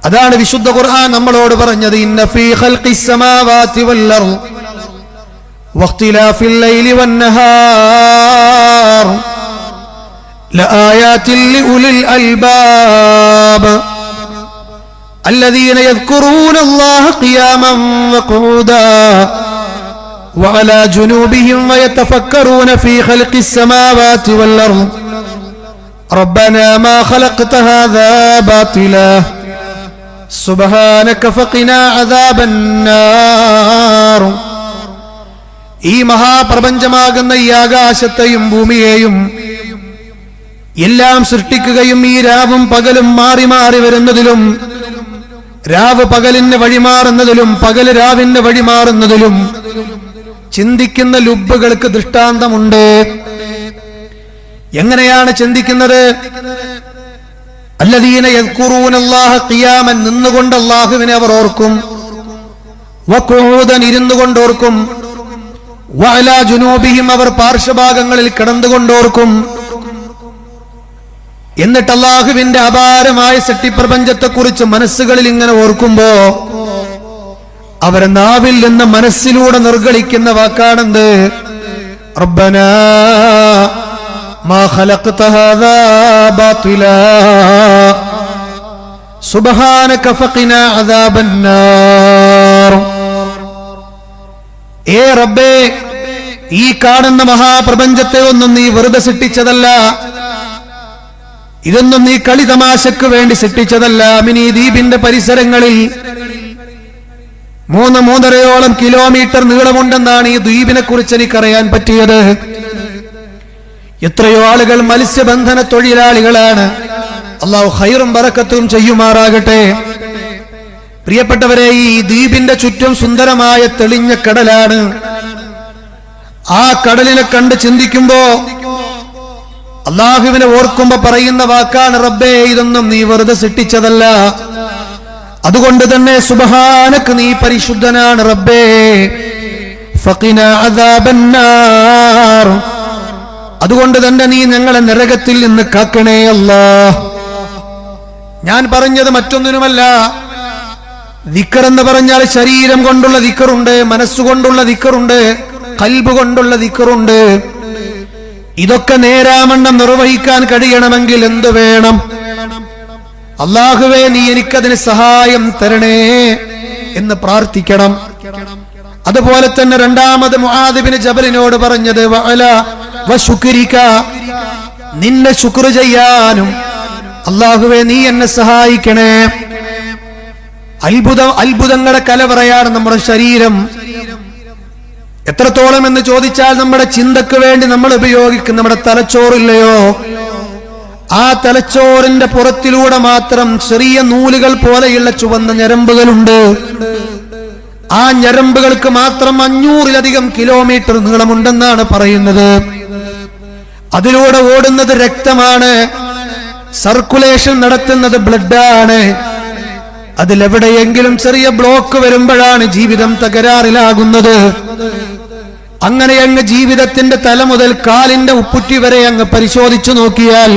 അതാണ് വിശുദ്ധ ഖുർആൻ നമ്മളോട് പറഞ്ഞത്, ഇന്ന ഫീ ഖൽഖിസ് സമാവാതി വൽ അർദ് വഖ്തിലാഫിൽ ലൈലി വൻ നഹാർ ലആയാതിൻ ലിഉലിൽ അൽബാബ് الذين يذكرون الله قياما وقعودا وعلى جنوبهم ويتفكرون في خلق السماوات والأرض ربنا ما خلقت هذا باطلا سبحانك فقنا عذاب النار. ഈ മഹാപ്രപഞ്ചമാകുന്ന ഈ ആകാശത്തെയും ഭൂമിയെയും എല്ലാം സൃഷ്ടിക്കുകയും ഈ രാവും പകലും മാറി മാറി വരുന്നതിലും രാവ് പകലിന് വഴിമാറുന്നതിലും പകല് രാവിന് വഴിമാറുന്നതിലും ചിന്തിക്കുന്ന ലുബ്ബുകൾക്ക് ദൃഷ്ടാന്തമുണ്ട്. എങ്ങനെയാണ് ചിന്തിക്കുന്നത്? അല്ലദീന യദ്കുറൂനല്ലാഹ ഖിയാമൻ, നിന്നുകൊണ്ട് അല്ലാഹുവിനെ അവർ ഓർക്കും, വഖുഊദൻ, ഇരുന്നുകൊണ്ട് ഓർക്കും, വഅലാ ജുനൂബിഹിം, അവർ പാർശ്വഭാഗങ്ങളിൽ കിടന്നുകൊണ്ടോർക്കും. എന്നിട്ട് അല്ലാഹുവിന്റെ അപാരമായ സൃഷ്ടിപ്രപഞ്ചത്തെക്കുറിച്ച് മനസ്സുകളിൽ ഇങ്ങനെ ഓർക്കുമ്പോ അവരെ നാവിൽ നിന്ന് മനസ്സിലൂടെ നിർഗളിക്കുന്ന വാക്കാണെന്ത്? റബ്ബനാ മാ ഖലഖ്ത ഹാദാ ബാതിലാ സുബ്ഹാനക ഫഖിനാ അദാബന്നാർ. ഏ റബ്ബേ, ഈ കാണുന്ന മഹാപ്രപഞ്ചത്തെ ഒന്നും നീ വെറുതെ സൃഷ്ടിച്ചതല്ല, ഇതൊന്നും നീ കളി തമാശക്ക് വേണ്ടി സൃഷ്ടിച്ചതല്ല. മിനി ദ്വീപിന്റെ പരിസരങ്ങളിൽ 3-3.5 കിലോമീറ്റർ നീളമുണ്ടെന്നാണ് ഈ ദ്വീപിനെ കുറിച്ച് എനിക്കറിയാൻ പറ്റിയത്. എത്രയോ ആളുകൾ മത്സ്യബന്ധന തൊഴിലാളികളാണ്. അല്ലാഹു ഖൈറും ബറക്കത്തും ചെയ്യുമാറാകട്ടെ. പ്രിയപ്പെട്ടവരെ, ഈ ദ്വീപിന്റെ ചുറ്റും സുന്ദരമായ തെളിഞ്ഞ കടലാണ്. ആ കടലിനെ കണ്ട് ചിന്തിക്കുമ്പോ അല്ലാഹുവിനെ ഓർക്കുമ്പോ പറയുന്ന വാക്കാണ്, റബ്ബേ, ഇതൊന്നും നീ വെറുതെ സൃഷ്ടിച്ചതല്ല, അതുകൊണ്ട് തന്നെ സുബ്ഹാനക, നീ പരിശുദ്ധനാണ് റബ്ബേ, ഫഖിനാ അദാബന്നാർ, അതുകൊണ്ട് തന്നെ നീ ഞങ്ങളെ നരകത്തിൽ നിന്ന് കാക്കണേ അല്ലാഹ്. ഞാൻ പറഞ്ഞത് മറ്റൊന്നിനുമല്ല, ദിക്ർ എന്ന് പറഞ്ഞാൽ ശരീരം കൊണ്ടുള്ള ദിക്റുണ്ട്, മനസ്സുകൊണ്ടുള്ള ദിക്റുണ്ട്, ഖൽബ് കൊണ്ടുള്ള ദിക്റുണ്ട്. ഇതൊക്കെ നേരാമണ്ണം നിർവഹിക്കാൻ കഴിയണമെങ്കിൽ എന്ത് വേണം? അല്ലാഹുവേ, നീ എനിക്കതിന് സഹായം തരണേ എന്ന് പ്രാർത്ഥിക്കണം. അതുപോലെ തന്നെ രണ്ടാമത് മുആദ് ഇബ്നു ജബലിനോട് പറഞ്ഞത്, വഅല വശുക്രിക, നിന്നെ ശുക്ർ ചെയ്യാനും അല്ലാഹുവേ നീ എന്നെ സഹായിക്കണേ. അത്ഭുതങ്ങളുടെ കലവറയാണ് നമ്മുടെ ശരീരം. എത്രത്തോളം എന്ന് ചോദിച്ചാൽ, നമ്മുടെ ചിന്തക്ക് വേണ്ടി നമ്മൾ ഉപയോഗിക്കുന്ന നമ്മുടെ തലച്ചോറില്ലയോ, ആ തലച്ചോറിന്റെ പുറത്തിലൂടെ മാത്രം ചെറിയ നൂലുകൾ പോലെയുള്ള ചുവന്ന ഞരമ്പുകളുണ്ട്. ആ ഞരമ്പുകൾക്ക് മാത്രം 500-ലധികം കിലോമീറ്റർ നീളമുണ്ടെന്നാണ് പറയുന്നത്. അതിലൂടെ ഓടുന്നത് രക്തമാണ്, സർക്കുലേഷൻ നടത്തുന്നത് ബ്ലഡാണ്. അതിലെവിടെയെങ്കിലും ചെറിയ ബ്ലോക്ക് വരുമ്പോഴാണ് ജീവിതം തകരാറിലാകുന്നത്. അങ്ങനെ അങ്ങ് ജീവിതത്തിന്റെ തല മുതൽ കാലിന്റെ ഉപ്പുറ്റി വരെ അങ്ങ് പരിശോധിച്ചു നോക്കിയാൽ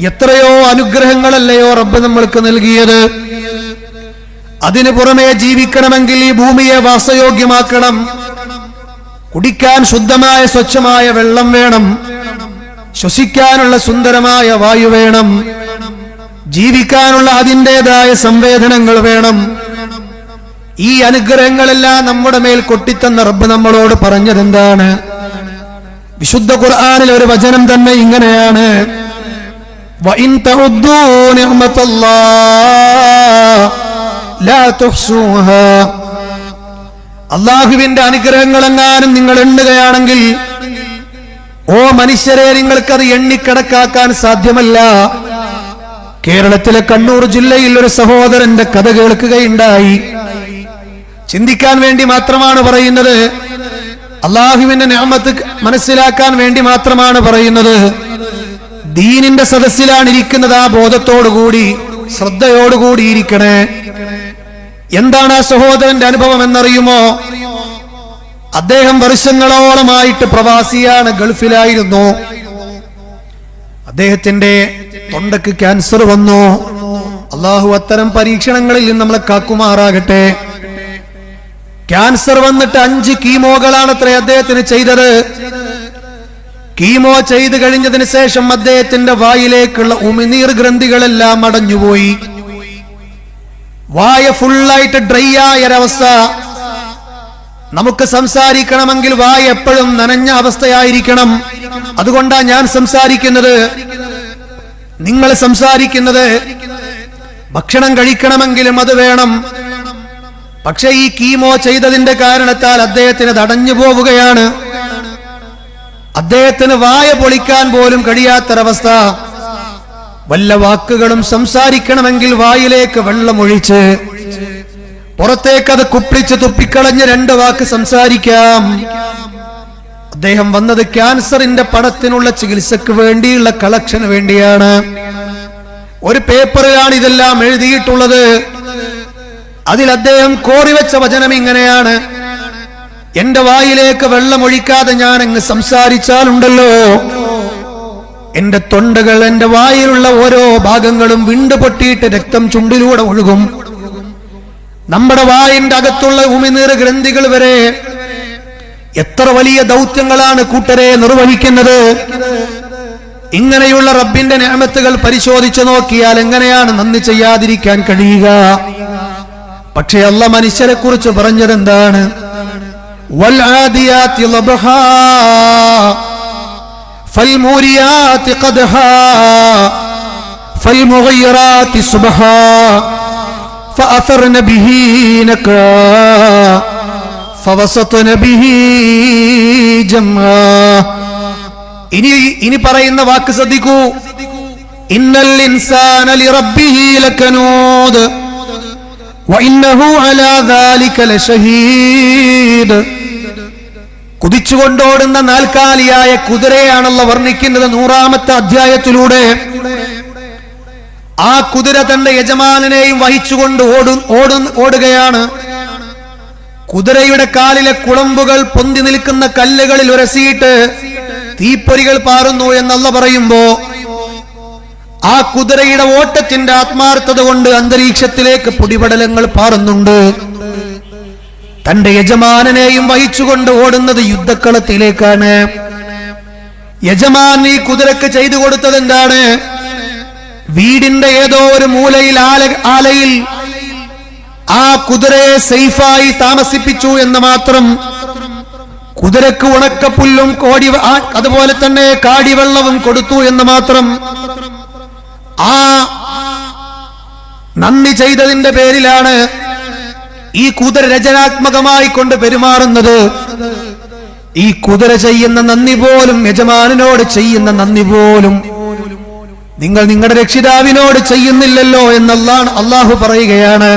എത്രയോ അനുഗ്രഹങ്ങളല്ലയോ റബ്ബ് നമ്മൾക്ക് നൽകിയത്. അതിനു പുറമെ ജീവിക്കണമെങ്കിൽ ഈ ഭൂമിയെ വാസയോഗ്യമാക്കണം. കുടിക്കാൻ ശുദ്ധമായ സ്വച്ഛമായ വെള്ളം വേണം, ശ്വസിക്കാനുള്ള സുന്ദരമായ വായു വേണം, ജീവിക്കാനുള്ള അതിൻ്റെതായ സംവേദനങ്ങൾ വേണം. ഈ അനുഗ്രഹങ്ങളെല്ലാം നമ്മുടെ മേൽ കൊട്ടിത്തന്ന റബ്ബ് നമ്മളോട് പറഞ്ഞതെന്താണ്? വിശുദ്ധ ഖുർആനിൽ ഒരു വചനം തന്നെ ഇങ്ങനെയാണ്, വഇൻ തഉദ്ദൂ നിഅമതല്ലാഹ് ലാ തുഹ്സൂഹാ. അല്ലാഹുവിന്റെ അനുഗ്രഹങ്ങളെങ്ങാനും നിങ്ങൾ എണ്ണുകയാണെങ്കിൽ, ഓ മനുഷ്യരെ, നിങ്ങൾക്കത് എണ്ണിക്കണക്കാക്കാൻ സാധ്യമല്ല. കേരളത്തിലെ കണ്ണൂർ ജില്ലയിൽ ഒരു സഹോദരന്റെ കഥ കേൾക്കുകയുണ്ടായി. ചിന്തിക്കാൻ വേണ്ടി മാത്രമാണ് പറയുന്നത്, അല്ലാഹുവിന്റെ നിഅമത്ത് മനസ്സിലാക്കാൻ വേണ്ടി മാത്രമാണ് പറയുന്നത്. ദീനിന്റെ സദസ്സിലാണ് ഇരിക്കുന്നത്, ആ ബോധത്തോടുകൂടി ശ്രദ്ധയോടുകൂടി ഇരിക്കണേ. എന്താണ് ആ സഹോദരന്റെ അനുഭവം എന്നറിയുമോ? അദ്ദേഹം വർഷങ്ങളോളമായിട്ട് പ്രവാസിയാണ്, ഗൾഫിലായിരുന്നു. അദ്ദേഹത്തിന്റെ തൊണ്ടക്ക് ക്യാൻസർ വന്നു. അള്ളാഹു അത്തരം പരീക്ഷണങ്ങളിൽ നിന്ന് നമ്മളെ കാക്കുമാറാകട്ടെ. ക്യാൻസർ വന്നിട്ട് 5 കീമോകളാണ് അത്ര അദ്ദേഹത്തിന് ചെയ്തത്. കീമോ ചെയ്ത് കഴിഞ്ഞതിന് ശേഷം അദ്ദേഹത്തിന്റെ വായിലേക്കുള്ള ഉമിനീർ ഗ്രന്ഥികളെല്ലാം അടഞ്ഞുപോയി. വായ ഫുള്ളായിട്ട് ഡ്രൈ ആയൊരവസ്ഥ. നമുക്ക് സംസാരിക്കണമെങ്കിൽ വായ എപ്പോഴും നനഞ്ഞ അവസ്ഥയായിരിക്കണം. അതുകൊണ്ടാണ് ഞാൻ സംസാരിക്കുന്നത്, നിങ്ങൾ സംസാരിക്കുന്നത്. ഭക്ഷണം കഴിക്കണമെങ്കിലും അത് വേണം. പക്ഷെ ഈ കീമോ ചെയ്തതിന്റെ കാരണത്താൽ അദ്ദേഹത്തിന് തടഞ്ഞു പോവുകയാണ്. അദ്ദേഹത്തിന് വായ പൊളിക്കാൻ പോലും കഴിയാത്തൊരവസ്ഥ. വല്ല വാക്കുകളും സംസാരിക്കണമെങ്കിൽ വായിലേക്ക് വെള്ളമൊഴിച്ച് പുറത്തേക്ക് അത് കുപ്പിച്ച് തുപ്പിക്കളഞ്ഞ് 2 വാക്ക് സംസാരിക്കാം. അദ്ദേഹം വന്നത് ക്യാൻസറിന്റെ പണത്തിനുള്ള ചികിത്സക്ക് വേണ്ടിയുള്ള കളക്ഷന് വേണ്ടിയാണ്. ഒരു പേപ്പറിലാണ് ഇതെല്ലാം എഴുതിയിട്ടുള്ളത്. അതിൽ അദ്ദേഹം കോറിവെച്ച വചനം ഇങ്ങനെയാണ്: എന്റെ വായിലേക്ക് വെള്ളമൊഴിക്കാതെ ഞാൻ അങ്ങ് സംസാരിച്ചാലുണ്ടല്ലോ, എന്റെ തൊണ്ടകൾ, എന്റെ വായിലുള്ള ഓരോ ഭാഗങ്ങളും വിണ്ടുപൊട്ടിയിട്ട് രക്തം ചുണ്ടിലൂടെ ഒഴുകും. നമ്മുടെ വായിന്റെ അകത്തുള്ള ഉമിനീർ ഗ്രന്ഥികൾ വരെ എത്ര വലിയ ദൗത്യങ്ങളാണ് കൂട്ടരെ നിർവഹിക്കുന്നത്. ഇങ്ങനെയുള്ള റബ്ബിന്റെ നിഅമത്തുകൾ പരിശോധിച്ചു നോക്കിയാൽ എങ്ങനെയാണ് നന്ദി ചെയ്യാതിരിക്കാൻ കഴിയുക? പക്ഷേ അല്ലാഹ് മനുഷ്യരെ കുറിച്ച് പറഞ്ഞത് എന്താണ്? വൽആദിയാതി ലബ്ഹാ ഫൽമൂരിയാതി ഖദ്ഹാ ഫൽമുഗയ്യിറാതി സുബ്ഹാ ഫഅഥർന ബിഹി നകാ ഫവസത്ന ബിഹി ജംആ. ഇനി പറയുന്ന വാക്ക് ശ്രദ്ധിക്കൂ. ഇന്നൽ ഇൻസാന ലിറബ്ബിഹി ലകനൂദ് വഇന്നഹു അലാ ദാലിക ലശഹീദ്. കുതിച്ചുകൊണ്ടോടുന്ന നാൽക്കാലിയായ കുതിരയാണല്ലോ വർണ്ണിക്കുന്നത് 100-ാമത്തെ അധ്യായത്തിലൂടെ. ആ കുതിര തന്റെ യജമാനനെയും വഹിച്ചുകൊണ്ട് ഓടുകയാണ്. കുതിരയുടെ കാലിലെ കുളമ്പുകൾ പൊന്തി നിൽക്കുന്ന കല്ലുകളിൽ ഉരസിയിട്ട് തീപ്പൊരികൾ പാറുന്നു എന്നല്ല പറയുമ്പോ, ആ കുതിരയുടെ ഓട്ടത്തിന്റെ ആത്മാർത്ഥത കൊണ്ട് അന്തരീക്ഷത്തിലേക്ക് പൊടിപടലങ്ങൾ പാറുന്നുണ്ട്. തന്റെ യജമാനനെയും വഹിച്ചുകൊണ്ട് ഓടുന്നത് യുദ്ധക്കളത്തിലേക്കാണ്. യജമാൻ ഈ കുതിരക്ക് ചെയ്തു കൊടുത്തത് എന്താണ്? വീടിന്റെ ഏതോ ഒരു മൂലയിൽ ആലയിൽ ആ കുതിരയെ സേഫായി താമസിപ്പിച്ചു എന്ന് മാത്രം. കുതിരക്ക് ഉണക്കപ്പുല്ലും അതുപോലെ തന്നെ കാടിവെള്ളവും കൊടുത്തു എന്ന് മാത്രം. ആ നന്ദി ചെയ്തതിന്റെ പേരിലാണ് ഈ കുതിര രചനാത്മകമായി കൊണ്ട് പെരുമാറുന്നത്. ഈ കുതിര ചെയ്യുന്ന നന്ദി പോലും, യജമാനോട് ചെയ്യുന്ന നന്ദി പോലും നിങ്ങൾ നിങ്ങളുടെ രക്ഷിതാവിനോട് ചെയ്യുന്നില്ലല്ലോ എന്നല്ലാഹ് അല്ലാഹു പറയുകയാണ്.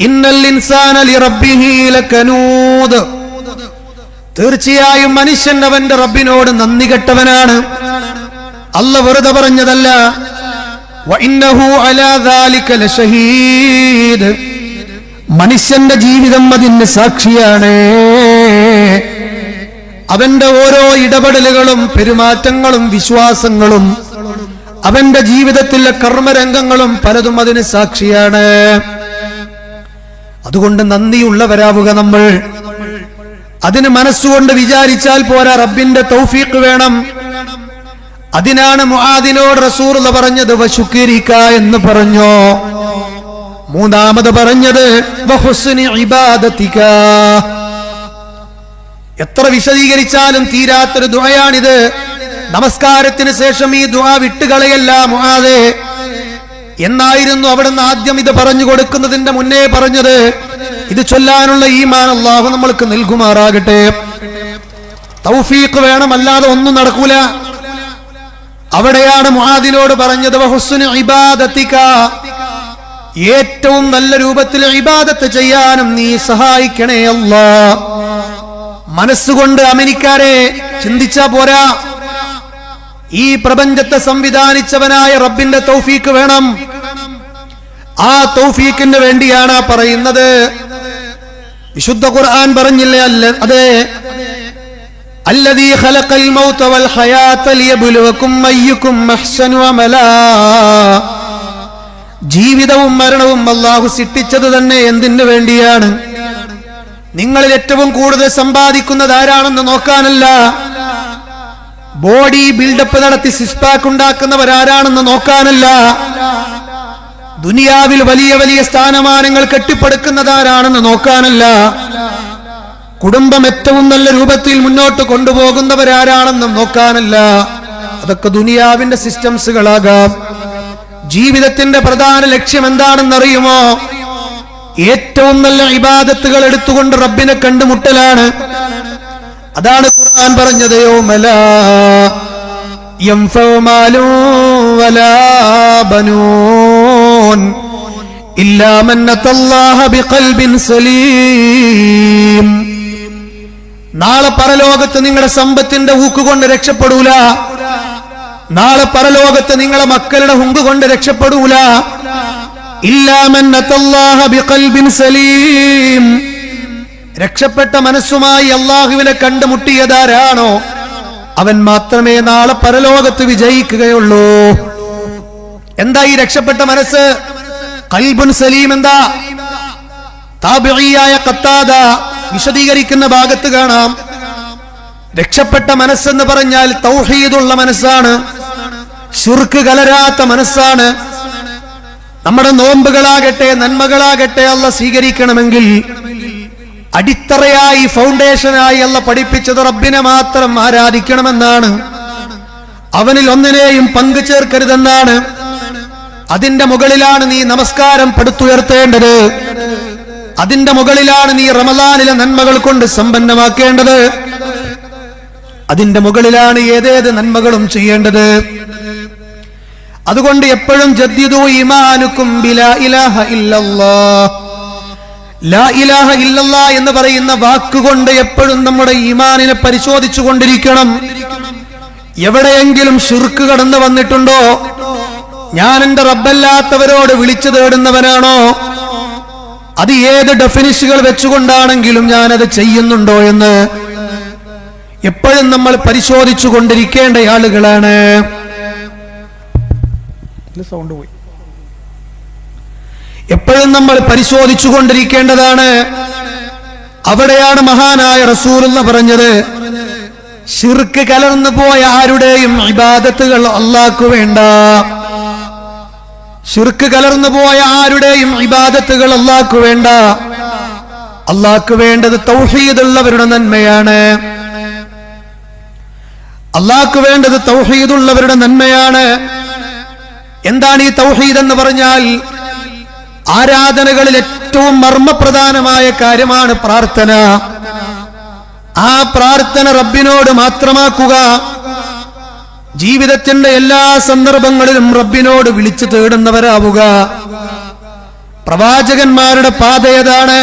ഇന്നൽ ഇൻസാന ലിറബ്ബിഹി ലകനൂദ്. തീർച്ചയായും മനുഷ്യൻ അവന്റെ റബ്ബിനോട് നന്ദി കെട്ടവനാണ്. അല്ലാഹ് വെറുതെ പറഞ്ഞതല്ല. വഇന്നഹു അലാ ദാലിക ലശഹീദ്. മനുഷ്യന്റെ ജീവിതം അതിന് സാക്ഷിയാണ്. അവന്റെ ഓരോ ഇടപെടലുകളും പെരുമാറ്റങ്ങളും വിശ്വാസങ്ങളും അവന്റെ ജീവിതത്തിലെ കർമ്മരംഗങ്ങളും പലതും അതിന് സാക്ഷിയാണ്. അതുകൊണ്ട് നന്ദിയുള്ളവരാവുക നമ്മൾ. അതിന് മനസ്സുകൊണ്ട് വിചാരിച്ചാൽ പോരാ, റബ്ബിന്റെ തൗഫീഖ് വേണം. അതിനാണ് മുആദിനോട് റസൂലുള്ള പറഞ്ഞത് വശുക്രിക എന്ന് പറഞ്ഞു. മൂന്നാമത് പറഞ്ഞത് വഹുസ്നി ഇബാദതിക. എത്ര വിശദീകരിച്ചാലും തീരാത്തൊരു ദുആയാണിത്. നമസ്കാരത്തിന് ശേഷം ഈ ദുആ വിട്ടുകളയല്ല മുആദേ എന്നായിരുന്നു അവിടുന്ന് ആദ്യം ഇത് പറഞ്ഞു കൊടുക്കുന്നതിന്റെ മുന്നേ പറഞ്ഞത്. ഇത് ചൊല്ലാനുള്ള ഈമാൻ അല്ലാഹു നമ്മൾക്ക് നൽകുമാറാകട്ടെ. തൗഫീഖ് വേണം, അല്ലാതെ ഒന്നും നടക്കൂല. അവിടെയാണ് മുആദിനോട് പറഞ്ഞത് വഹുസ്നി ഇബാദതിക. ഏറ്റവും നല്ല രൂപത്തിൽ ഇബാദത്ത് ചെയ്യാനും നീ സഹായിക്കണേ അല്ലാഹ്. മനസ്സുകൊണ്ട് അമേരിക്കാരെ ചിന്തിച്ചാ പോരാ, ഈ പ്രപഞ്ചത്തെ സംവിധാനിച്ചവനായ റബ്ബിന്റെ തൗഫീഖ് വേണം. ആ തൗഫീഖിന് വേണ്ടിയാണ് പറയുന്നത്. വിശുദ്ധ ഖുർആൻ പറഞ്ഞില്ലേ? അതെ, അല്ലദീ ഖലഖൽ മൗത വൽ ഹയാത ലിയബ്ലുവകും അയ്യുകും അഹ്സനു അമലാ. ജീവിതവും മരണവും അല്ലാഹു സൃഷ്ടിച്ചത് തന്നെ എന്തിനു വേണ്ടിയാണ്? നിങ്ങളിൽ ഏറ്റവും കൂടുതൽ സമ്പാദിക്കുന്നത് ആരാണെന്ന് നോക്കാനല്ല, ബോഡി ബിൽഡപ്പ് നടത്തി സിക്സ്പാക്ക് ഉണ്ടാക്കുന്നവരാരാണെന്ന് നോക്കാനല്ല, ദുനിയാവിൽ വലിയ വലിയ സ്ഥാനമാനങ്ങൾ കെട്ടിപ്പടുക്കുന്നതാരാണെന്ന് നോക്കാനല്ല, കുടുംബം ഏറ്റവും നല്ല രൂപത്തിൽ മുന്നോട്ട് കൊണ്ടുപോകുന്നവരാരാണെന്നും നോക്കാനല്ല. അതൊക്കെ ദുനിയാവിന്റെ സിസ്റ്റംസുകളാകാം. ജീവിതത്തിന്റെ പ്രധാന ലക്ഷ്യം എന്താണെന്നറിയുമോ? ഏറ്റവും നല്ല ഇബാദത്തുകൾ എടുത്തുകൊണ്ട് റബ്ബിനെ കണ്ടുമുട്ടലാണ്. അതാണ് ഖുർആൻ പറഞ്ഞത്, യൗമലാ യൻഫഉ മാലു വലാ ബനൂൻ ഇല്ലാ മൻ അത്തല്ലാഹ ബിഖൽബിൻ സലീം. നാളെ പരലോകത്ത് നിങ്ങളുടെ സമ്പത്തിന്റെ ഊക്കുകൊണ്ട് രക്ഷപ്പെടൂല. നാളെ പരലോകത്ത് നിങ്ങളെ മക്കളുടെ ഹുങ്ക് കൊണ്ട് രക്ഷപ്പെടൂല. ഇല്ലാ മൻ അത്തല്ലാഹ ബിഖൽബിൻ സലീം. രക്ഷപ്പെട്ട മനസ്സുമായി അല്ലാഹുവിനെ കണ്ടുമുട്ടിയതാരാണോ അവൻ മാത്രമേ നാളെ പരലോകത്ത് വിജയിക്കുകയുള്ളൂ. എന്താ ഈ രക്ഷപ്പെട്ട മനസ്സ്? ഖൽബുൻ സലീം എന്താ? താബിഈയായ ഖത്താദ വിശദീകരിക്കുന്ന ഭാഗത്ത് കാണാം, രക്ഷപ്പെട്ട മനസ്സെന്ന് പറഞ്ഞാൽ തൗഹീദുള്ള മനസ്സാണ്, ശിർക്ക് കലരാത്ത മനസ്സാണ്. നമ്മുടെ നോമ്പുകളാകട്ടെ നന്മകളാകട്ടെ അല്ലാഹ് സ്വീകരിക്കണമെങ്കിൽ അടിത്തറയായി ഫൗണ്ടേഷനായി അല്ലാഹ് പഠിപ്പിച്ചത് റബ്ബിനെ മാത്രം ആരാധിക്കണമെന്നാണ്, അവനിൽ ഒന്നിനെയും പങ്കു ചേർക്കരുതെന്നാണ്. അതിന്റെ മുകളിലാണ് നീ നമസ്കാരം പടുത്തുയർത്തേണ്ടത്. അതിന്റെ മുകളിലാണ് നീ റമളാനിലെ നന്മകൾ കൊണ്ട് സമ്പന്നമാക്കേണ്ടത്. അതിന്റെ മുകളിലാണ് ഏതേത് നന്മകളും ചെയ്യേണ്ടത്. അതുകൊണ്ട് എപ്പോഴും ജദ്ദിദു ഈമാനുക്കും ബിലാ ഇലാഹ ഇല്ലല്ലാഹ്. ലാ ഇലാഹ ഇല്ലല്ലാഹ് എന്ന് പറയുന്ന വാക്കുകൊണ്ട് എപ്പോഴും നമ്മുടെ ഈമാനിനെ പരിശോധിച്ചു കൊണ്ടിരിക്കണം. എവിടെയെങ്കിലും ശിർക്ക് കടന്നു വന്നിട്ടുണ്ടോ? ഞാൻ എന്റെ റബ്ബല്ലാത്തവരോട് വിളിച്ചു തേടുന്നവനാണോ? അത് ഏത് ഡെഫിനിഷനുകൾ വെച്ചുകൊണ്ടാണെങ്കിലും ഞാനത് ചെയ്യുന്നുണ്ടോ എന്ന് എപ്പോഴും നമ്മൾ പരിശോധിച്ചു കൊണ്ടിരിക്കേണ്ട ആളുകളാണ്. സൗണ്ട് പോയി. എപ്പോഴും നമ്മൾ പരിശോധിച്ചു കൊണ്ടിരിക്കേണ്ടതാണ്. അവിടെയാണ് മഹാനായ റസൂലുള്ളാഹി പറഞ്ഞത്, ശിർക്ക് കലർന്നു പോയ ആരുടെയും ഇബാദത്തുകൾ അല്ലാഹ്ക്ക് വേണ്ട. ശിർക്ക് കലർന്നു പോയ ആരുടെയും ഇബാദത്തുകൾ അല്ലാഹ്ക്ക് വേണ്ട. അല്ലാഹ്ക്ക് വേണ്ടത് തൗഹീദുള്ളവരുടെ നന്മയാണ്. അല്ലാഹ്ക്ക് വേണ്ടത് തൗഹീദുള്ളവരുടെ നന്മയാണ്. എന്താണ് ഈ തൗഹീദ് എന്ന് പറഞ്ഞാൽ? ആരാധനകളിൽ ഏറ്റവും മർമ്മപ്രധാനമായ കാര്യമാണ് പ്രാർത്ഥന. ആ പ്രാർത്ഥന റബ്ബിനോട് മാത്രമാക്കുക. ജീവിതത്തിന്റെ എല്ലാ സന്ദർഭങ്ങളിലും റബ്ബിനോട് വിളിച്ചു തേടുന്നവരാവുക. പ്രവാചകന്മാരുടെ പാതയതാണ്,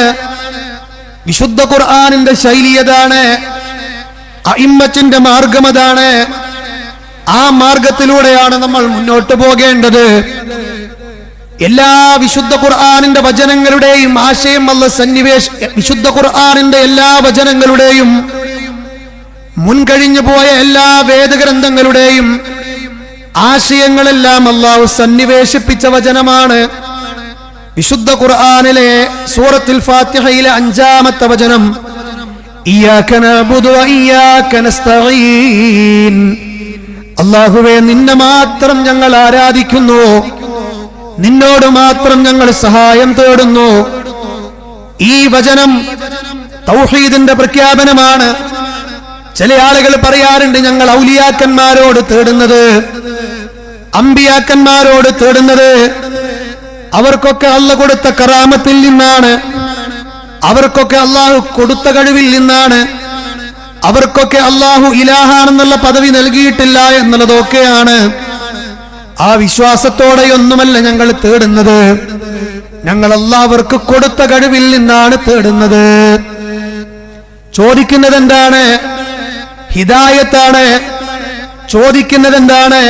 വിശുദ്ധ ഖുർആനിന്റെ ശൈലിയതാണ്, അഇമ്മത്തിന്റെ മാർഗമതാണ്. ആ മാർഗത്തിലൂടെയാണ് നമ്മൾ മുന്നോട്ട് പോകേണ്ടത്. എല്ലാ വിശുദ്ധ ഖുർആനിന്റെ വചനങ്ങളുടെയും ആശയം വിശുദ്ധ ഖുർആനിന്റെ എല്ലാ വചനങ്ങളുടെയും മുൻകഴിഞ്ഞു പോയ എല്ലാ വേദഗ്രന്ഥങ്ങളുടെയും ആശയങ്ങളെല്ലാം അല്ലാഹു സന്നിവേശിപ്പിച്ച വചനമാണ്. വിശുദ്ധ ഖുർആനിലെ സൂറത്തുൽ ഫാത്തിഹയിലെ 5-ാമത്തെ വചനം, ഇയ്യാക നഅ്ബുദു വ ഇയ്യാക നസ്തഈൻ. അല്ലാഹുവേ, നിന്നെ മാത്രം ഞങ്ങൾ ആരാധിക്കുന്നു, നിന്നോട് മാത്രം ഞങ്ങൾ സഹായം തേടുന്നു. ഈ വചനം തൗഹീദിന്റെ പ്രഖ്യാപനമാണ്. ചില ആളുകൾ പറയാറുണ്ട്, ഞങ്ങൾ ഔലിയാക്കന്മാരോട് തേടുന്നത്, അമ്പിയാക്കന്മാരോട് തേടുന്നത് അവർക്കൊക്കെ അല്ലാഹു കൊടുത്ത കറാമത്തിൽ നിന്നാണ്, അവർക്കൊക്കെ അല്ലാഹു കൊടുത്ത കഴിവിൽ നിന്നാണ്, അവർക്കൊക്കെ അല്ലാഹു ഇലാഹാണെന്നുള്ള പദവി നൽകിയിട്ടില്ല എന്നുള്ളതൊക്കെയാണ്. ആ വിശ്വാസത്തോടെയൊന്നുമല്ല ഞങ്ങൾ തേടുന്നത്. ഞങ്ങൾ അല്ലാഹുവർക്ക് കൊടുത്ത കഴിവിൽ നിന്നാണ് തേടുന്നത്. ചോദിക്കുന്നത് എന്താണ്? ഹിദായത്താണ്. ചോദിക്കുന്നത് എന്താണ്?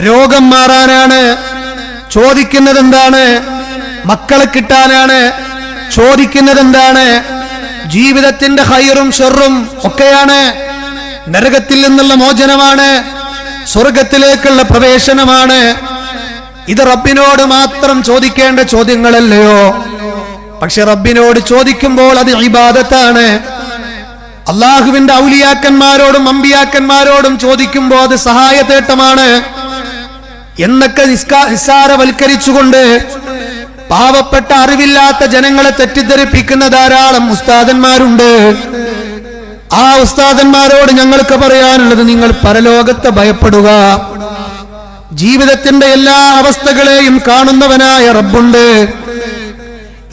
രോഗം മാറാനാണ്. ചോദിക്കുന്നത് എന്താണ്? മക്കളെ കിട്ടാനാണ്. ചോദിക്കുന്നത് എന്താണ്? ജീവിതത്തിന്റെ ഖൈറും ഷർറും ഒക്കെയാണ്. നരകത്തിൽ നിന്നുള്ള മോചനമാണ്, സ്വർഗത്തിലേക്കുള്ള പ്രവേശനമാണ്. ഇത് റബ്ബിനോട് മാത്രം ചോദിക്കേണ്ട ചോദ്യങ്ങളല്ലയോ? പക്ഷെ റബ്ബിനോട് ചോദിക്കുമ്പോൾ അത് ഇബാദത്താണ്. അള്ളാഹുവിന്റെ ഔലിയാക്കന്മാരോടും അമ്പിയാക്കന്മാരോടും ചോദിക്കുമ്പോൾ അത് സഹായതേട്ടമാണ് എന്നൊക്കെ നിസ്സാരവൽക്കരിച്ചുകൊണ്ട് പാവപ്പെട്ട അറിവില്ലാത്ത ജനങ്ങളെ തെറ്റിദ്ധരിപ്പിക്കുന്ന ധാരാളം ഉസ്താദന്മാരുണ്ട്. ആ ഉസ്താദന്മാരോട് ഞങ്ങൾക്ക് പറയാനുള്ളത്, നിങ്ങൾ പരലോകത്തെ ഭയപ്പെടുക. ജീവിതത്തിന്റെ എല്ലാ അവസ്ഥകളെയും കാണുന്നവനായ റബ്ബുണ്ട്,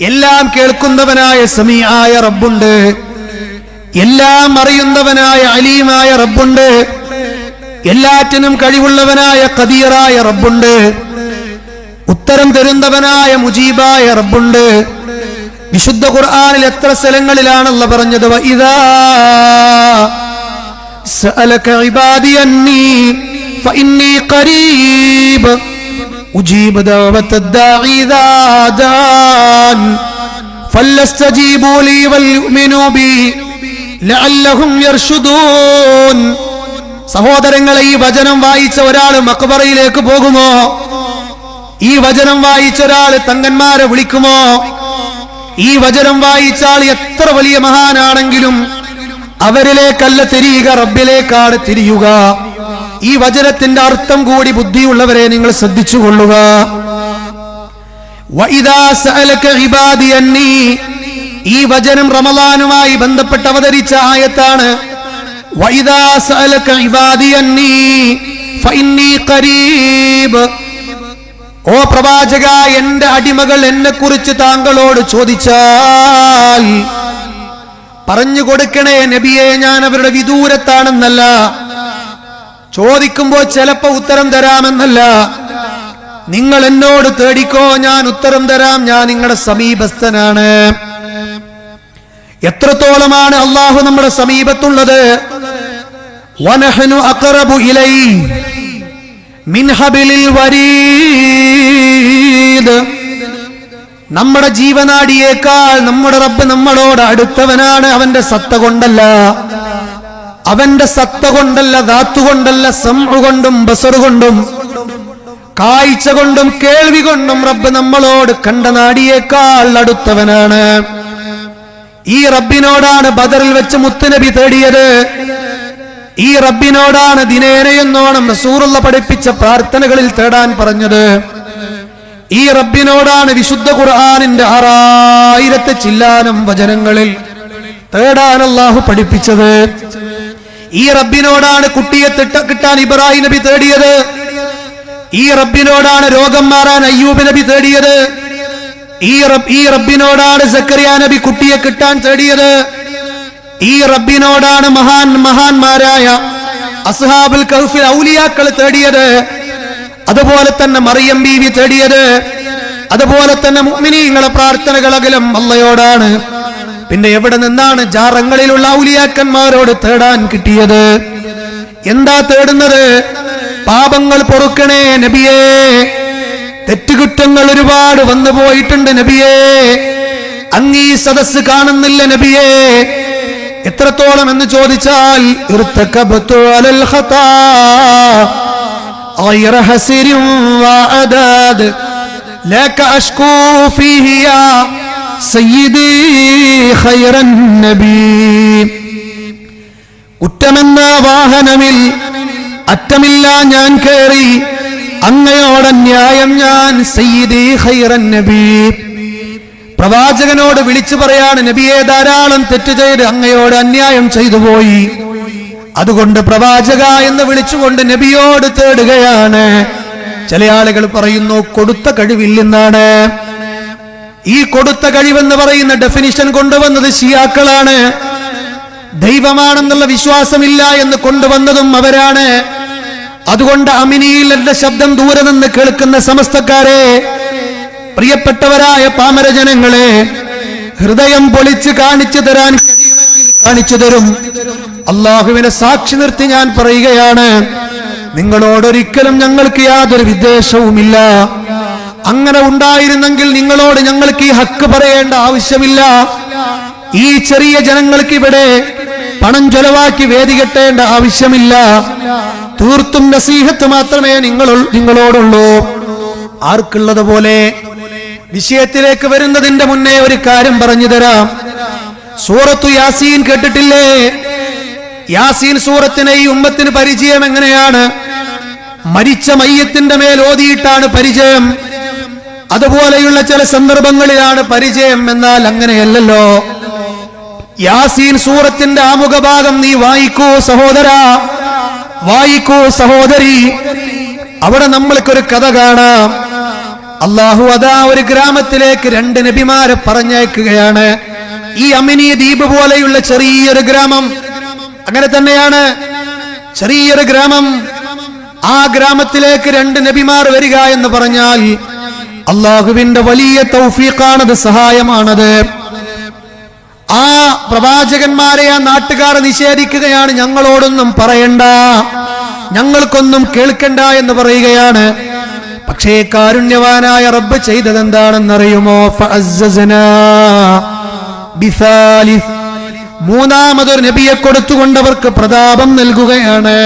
എല്ലാം കേൾക്കുന്നവനായ സമീആയ റബ്ബുണ്ട്, എല്ലാം അറിയുന്നവനായ അലീമായ റബ്ബുണ്ട്, എല്ലാറ്റിനും കഴിവുള്ളവനായ ഖദീറായ റബ്ബുണ്ട്, ഉത്തരം തരുന്നവനായ മുജീബായ റബ്ബുണ്ട്. വിശുദ്ധ ഖുർആനിൽ എത്ര സ്ഥലങ്ങളിലാണല്ലോ പറഞ്ഞത്, വഇദാ സഅലക ഇബാദി അന്നി ഫഇന്നി ഖരീബ് ഉജീബു ദഅവത ദാഇ ഇദാ ദാൻ ഫലസ്തജീബൂ ലീ വൽയുമിനൂ ബി ലഅല്ലഹും യർഷുദൂൻ. സഹോദരങ്ങളെ, ഈ വചനം വായിച്ച ഒരാൾ മഖബറയിലേക്ക് പോകുമോ? ഈ വചനം വായിച്ച ഒരാൾ തങ്ങന്മാരെ വിളിക്കുമോ? ഈ വചനം വായിച്ചാൽ എത്ര വലിയ മഹാനാണെങ്കിലും അവരിലേക്കല്ല തിരിയുക, റബ്ബിലേക്കാണ് തിരിയുക. ഈ വചനത്തിന്റെ അർത്ഥം കൂടി ബുദ്ധിയുള്ളവരെ നിങ്ങൾ ശ്രദ്ധിച്ചുകൊള്ളുക. വഇദാ സഅലക ഇബാദി അന്നി, ഈ വചനം റമളാനുമായി ബന്ധപ്പെട്ട് അവതരിച്ച ആയത്താണ്. വഇദാ സഅലക ഇബാദി അന്നി ഫഇന്നി ഖരീബ്. ഓ പ്രവാചക, എന്റെ അടിമകൾ എന്നെ കുറിച്ച് താങ്കളോട് ചോദിച്ചാൽ പറഞ്ഞു കൊടുക്കണേ നബിയെ, ഞാൻ അവരുടെ വിദൂരത്താണെന്നല്ല, ചോദിക്കുമ്പോ ചിലപ്പോ ഉത്തരം തരാമെന്നല്ല. നിങ്ങൾ എന്നോട് തേടിക്കോ, ഞാൻ ഉത്തരം തരാം, ഞാൻ നിങ്ങളുടെ സമീപസ്ഥനാണ്. എത്രത്തോളമാണ് അള്ളാഹു നമ്മുടെ സമീപത്തുള്ളത്? വനഹ്നു അഖറബു ഇലൈഹി മിൻ ഹബിലിൽ വരീദ്. നമ്മുടെ ജീവനാടിയേക്കാൾ നമ്മുടെ റബ്ബ് നമ്മളോട് അടുത്തവനാണ്. അവന്റെ സത്ത കൊണ്ടല്ല, അവന്റെ സത്ത കൊണ്ടല്ല, ദാത്ത് കൊണ്ടല്ല, സംഉ കൊണ്ടും ബസർ കൊണ്ടും കാഴ്ച കൊണ്ടും കേൾവി കൊണ്ടും റബ്ബ് നമ്മളോട് കണ്ട നാടിയേക്കാൾ അടുത്തവനാണ്. ഈ റബ്ബിനോടാണ് ബദറിൽ വെച്ച് മുത്തുനബി തേടിയത്. ഈ റബ്ബിനോടാണ് ദിനേനയെന്നോണം റസൂലുള്ള പഠിപ്പിച്ച പ്രാർത്ഥനകളിൽ തേടാൻ പറഞ്ഞത്. ഈ റബ്ബിനോടാണ് വിശുദ്ധ ഖുർആനിന്റെ 6000 ചില്ലാനം വചനങ്ങളിൽ തേടാൻ അല്ലാഹു പഠിപ്പിച്ചത്. ഈ റബ്ബിനോടാണ് കുട്ടിയെ കിട്ടാൻ ഇബ്രാഹിം നബി തേടിയത്. ഈ റബ്ബിനോടാണ് രോഗം മാറാൻ അയ്യൂബ് നബി തേടിയത്. ഈ റബ്ബിനോടാണ് സക്കറിയ നബി കുട്ടിയെ കിട്ടാൻ തേടിയത്. ഈ റബ്ബിനോടാണ് മഹാന്മാരായ അസ്ഹാബുൽ കഹ്ഫിൽ ഔലിയാക്കൾ തേടിയത്. അതുപോലെ തന്നെ മറിയം ബീവി തേടിയത്. അതുപോലെ തന്നെ മുഅ്മിനീങ്ങളെ പ്രാർത്ഥനകളകലും അള്ളയോടാണ്. പിന്നെ എവിടെ നിന്നാണ് ജാറങ്ങളിലുള്ള ഔലിയാക്കന്മാരോട് തേടാൻ കിട്ടിയത്? എന്താ തേടുന്നത്? പാപങ്ങൾ പൊറുക്കണേ നബിയേ, തെറ്റുകുറ്റങ്ങൾ ഒരുപാട് വന്നു പോയിട്ടുണ്ട് നബിയേ, അങ്ങീ സദസ് കാണുന്നില്ല നബിയേ. എത്രത്തോളം എന്ന് ചോദിച്ചാൽ ഇർതകബതു അലൽ ഖതാ ഗൈറ ഹസിരിൻ വഅദാദ് ലക അഷ്കൂ ഫീഹി യാ സയ്യിദി ഖൈറൻ നബി. കുറ്റമെന്ന വാഹനമിൽ അറ്റമില്ല ഞാൻ കേറി, അങ്ങയോട് അന്യായം ഞാൻ സയ്യിദി ഖൈറൻ നബി. പ്രവാചകനോട് വിളിച്ചു പറയാണ്, നബിയെ ധാരാളം തെറ്റ് ചെയ്ത് അങ്ങയോട് അന്യായം ചെയ്തു പോയി, അതുകൊണ്ട് പ്രവാചക എന്ന് വിളിച്ചുകൊണ്ട് നബിയോട് തേടുകയാണ്. ചില ആളുകൾ പറയുന്നു കൊടുത്ത കഴിവില്ലെന്നാണ്. ഈ കൊടുത്ത കഴിവെന്ന് പറയുന്ന ഡെഫിനിഷൻ കൊണ്ടുവന്നത് ശിയാക്കളാണ്. ദൈവമാണെന്നുള്ള വിശ്വാസമില്ല എന്ന് കൊണ്ടുവന്നതും അവരാണ്. അതുകൊണ്ട് അമിനിയിൽ എന്റെ ശബ്ദം ദൂരെ നിന്ന് കേൾക്കുന്ന സമസ്തക്കാരെ, പ്രിയപ്പെട്ടവരായ പാമര ജനങ്ങളെ, ഹൃദയം പൊളിച്ച് കാണിച്ചു തരാൻ കാണിച്ചു തരും. അള്ളാഹുവിനെ സാക്ഷി നിർത്തി ഞാൻ പറയുകയാണ്, നിങ്ങളോടൊരിക്കലും ഞങ്ങൾക്ക് യാതൊരു വിദ്വേഷവുമില്ല. അങ്ങനെ ഉണ്ടായിരുന്നെങ്കിൽ നിങ്ങളോട് ഞങ്ങൾക്ക് ഈ ഹക്ക് പറയേണ്ട ആവശ്യമില്ല. ഈ ചെറിയ ജനങ്ങൾക്ക് ഇവിടെ പണം ചെലവാക്കി വേദി കെട്ടേണ്ട ആവശ്യമില്ല. തീർത്തും നസീഹത്ത് മാത്രമേ നിങ്ങളോടുള്ളൂ. ആർക്കുള്ളതുപോലെ. വിഷയത്തിലേക്ക് വരുന്നതിന്റെ മുന്നേ ഒരു കാര്യം പറഞ്ഞു തരാം. സൂറത്തു യാസീൻ കേട്ടിട്ടില്ലേ? യാസീൻ സൂറത്തിനെ ഈ ഉമ്മത്തിന് പരിചയം എങ്ങനെയാണ്? മരിച്ച മയ്യത്തിന്റെ മേൽ ഓതിയിട്ടാണ് പരിചയം. അതുപോലെയുള്ള ചില സന്ദർഭങ്ങളിലാണ് പരിചയം. എന്നാൽ അങ്ങനെയല്ലല്ലോ. യാസീൻ സൂറത്തിന്റെ ആമുഖ ഭാഗം നീ വായിക്കൂ സഹോദരാ, വായിക്കൂ സഹോദരി. അവിടെ നമ്മൾക്കൊരു കഥ കാണാം. അള്ളാഹു അതാ ഒരു ഗ്രാമത്തിലേക്ക് 2 നബിമാരെ പറഞ്ഞയക്കുകയാണ്. ഈ അമിനി ദ്വീപ് പോലെയുള്ള ചെറിയൊരു ഗ്രാമം, അങ്ങനെ തന്നെയാണ്, ചെറിയൊരു ഗ്രാമം. ആ ഗ്രാമത്തിലേക്ക് 2 നബിമാർ വരിക എന്ന് പറഞ്ഞാൽ അള്ളാഹുവിന്റെ വലിയ തൗഫീഖാണത്, സഹായമാണത്. ആ പ്രവാചകന്മാരെ ആ നാട്ടുകാർ നിഷേധിക്കുകയാണ്. ഞങ്ങളോടൊന്നും പറയണ്ട, ഞങ്ങൾക്കൊന്നും കേൾക്കണ്ട എന്ന് പറയുകയാണ്. പക്ഷേ കാരുണ്യവാനായ റബ്ബ് ചെയ്തതെന്താണെന്നറിയുമോ? ഫഅസ്സസ്നാ ബിസാലിസ്, മൂന്നാമതൊരു നബിയെ കൊടുത്തുകൊണ്ടവർക്ക് പ്രതാപം നൽകുകയാണ്.